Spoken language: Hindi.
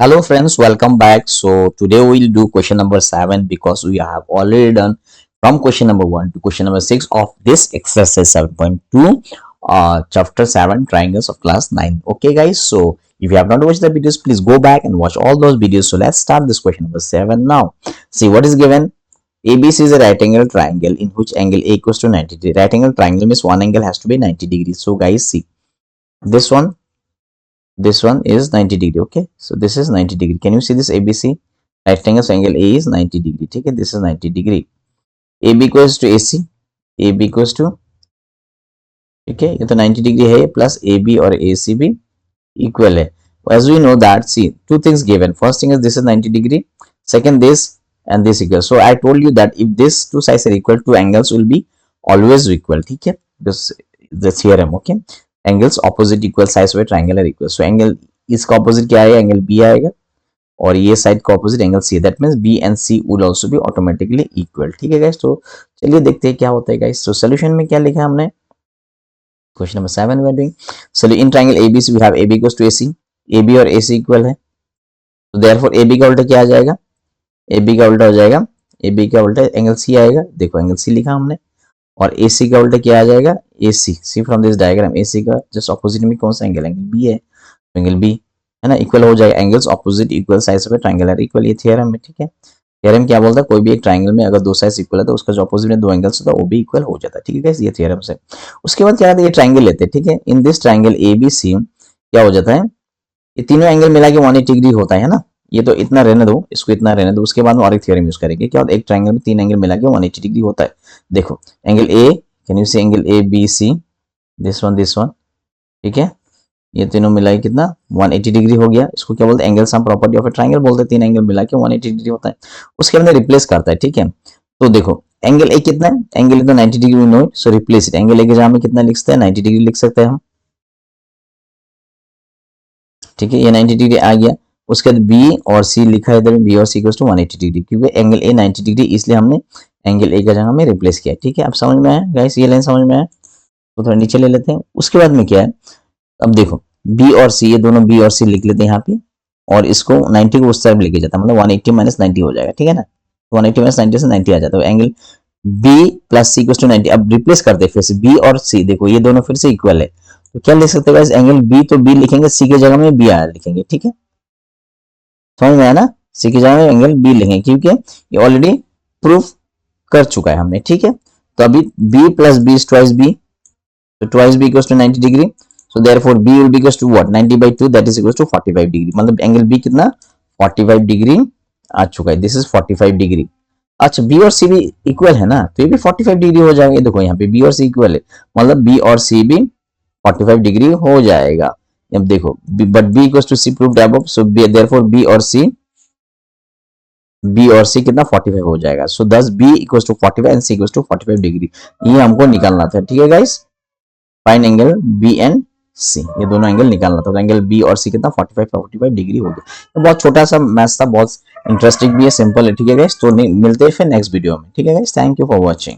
Hello friends, welcome back. So today we'll do question number 7 because we have already done from question number 1 to question number 6 of this exercise 7.2 chapter 7 triangles of class 9. Okay guys, so if you have not watched the videos, please go back and watch all those videos. So let's start this question number 7 now. See what is given. ABC is a right angle triangle in which angle A equals to 90 degrees. Right angle triangle means one angle has to be 90 degrees. So guys, see this one is 90 degree. Okay, so this is 90 degree. Can you see this ABC? Right angle A is 90 degree. Okay, this is 90 degree. AB equals to AC. AB equals to, ठीक है, ये तो 90 डिग्री है प्लस AB और AC भी equal है. As we know that, see, two things given. First thing is this is 90 degree. Second, this and this equal. So I told you that if these two sides are equal, two angles will be always equal. ठीक है, this the theorem. Okay, angles opposite equal sides where triangle are equal. So angle इसका opposite क्या आएगा? Angle B आएगा और ये साइड का opposite angle C. That means B and C will also be automatically equal. ठीक है गाइस, तो चलिए देखते हैं क्या होता है गाइस. तो सॉल्यूशन में क्या लिखा है हमने? Question number 7 we are doing. So in triangle ABC we have AB equals to AC. AB और एसी इक्वल है, तो देयरफॉर एबी का उल्टा क्या आ जाएगा? एबी का उल्टा हो जाएगा, एबी का उल्टा एंगल सी आएगा. देखो एंगल सी लिखा हमने. और एसी का उल्टा क्या आ जाएगा? AC. C from this diagram AC का जस्ट ऑपोजिट में कौन सा एंगल? एंगल बी है, एंगल बी है ना, इक्वल हो जाएगा. Angles opposite equal sides of triangle are equal. ये थ्योरम है. ठीक है, थ्योरम क्या बोलता है? कोई भी एक ट्रायंगल में अगर दो साइड्स इक्वल है तो उसका जो ऑपोजिट में दो एंगल्स होता है वो भी इक्वल हो जाता है. ठीक है गाइस, ये थ्योरम से. उसके बाद क्या रहता है? ये ट्रायंगल लेते हैं. ठीक है, इन दिस ट्रायंगल एबीसी क्या हो जाता है? ये तीनों एंगल मिला के 180 डिग्री होता है ना. ये तो इतना रहने दो, इसको इतना रहने दो. उसके बाद में और एक थ्योरम यूज करेंगे. क्या होता है? एक ट्रायंगल में तीन एंगल मिला के 180 डिग्री होता है. देखो angle A, can you see angle A B C, this one. ठीक है, ये तीनों मिला के कितना? 180 डिग्री हो गया. इसको क्या बोलते हैं? Angle sum property of A triangle बोलते हैं. तीन एंगल मिला के 180 डिग्री होता है. उसके अंदर रिप्लेस करता है. ठीक है, तो देखो एंगल ए कितना है? एंगल ए तो 90 degree no, so replace it. Angle A के जगह में कितना लिख सकते हैं? 90 डिग्री लिख सकते हैं हम. ठीक है, ये 90 डिग्री आ गया. उसके बाद बी और सी लिखा है इधर, बी और सी इक्वल्स टू 180 डिग्री, क्योंकि एंगल ए 90 डिग्री इसलिए हमने एंगल ए का जगह में रिप्लेस किया. ठीक है, अब समझ में आया गाइस? ये लाइन समझ में आया? तो थोड़ा नीचे ले लेते हैं. उसके बाद में क्या है? अब देखो बी और सी, ये दोनों बी और सी लिख लेते हैं यहाँ पे, और इसको 90 को उस तरफ लेके जाता है, मतलब 180 माइनस 90 हो जाएगा. ठीक है ना, 180 माइनस 90 से 90 आ जाता है. Angle B plus C equals to 90. अब रिप्लेस करते हैं फिर से बी और सी. देखो ये दोनों फिर से इक्वल है, तो क्या लिख सकते हैं? एंगल बी तो बी लिखेंगे, सी के जगह में बी आर लिखेंगे. ठीक है, समझ में आया ना? सी की जगह में एंगल बी लिखेंगे क्योंकि ये ऑलरेडी प्रूफ कर चुका है हमने. ठीक है, तो अभी B plus B is twice B, तो twice B equals to 90 degree. So therefore B will be equals to what? 90 by 2 that is equals to 45 degree. मतलब एंगल बी कितना? 45 डिग्री आ चुका है. This is 45 degree. अच्छा, बी और सी भी इक्वल है ना, तो ये भी 45 डिग्री हो जाएगा. देखो यहाँ पे बी और सी इक्वल है, मतलब बी और सी भी 45 डिग्री हो जाएगा. अब देखो but B equals to C proved above, so therefore B और सी कितना? 45 हो जाएगा. So thus B equals to 45 and C equals to 45 degree. ये हमको निकालना था. ठीक है guys, fine angle B and C, ये दोनों एंगल निकालना था. तो एंगल बी और सी कितना? 45 डिग्री हो गया. तो बहुत छोटा सा मैथ्स था, बहुत इंटरेस्टिंग भी है, सिंपल है. ठीक है गाइस, तो मिलते हैं फिर नेक्स्ट वीडियो में. ठीक है guys, thank you for watching.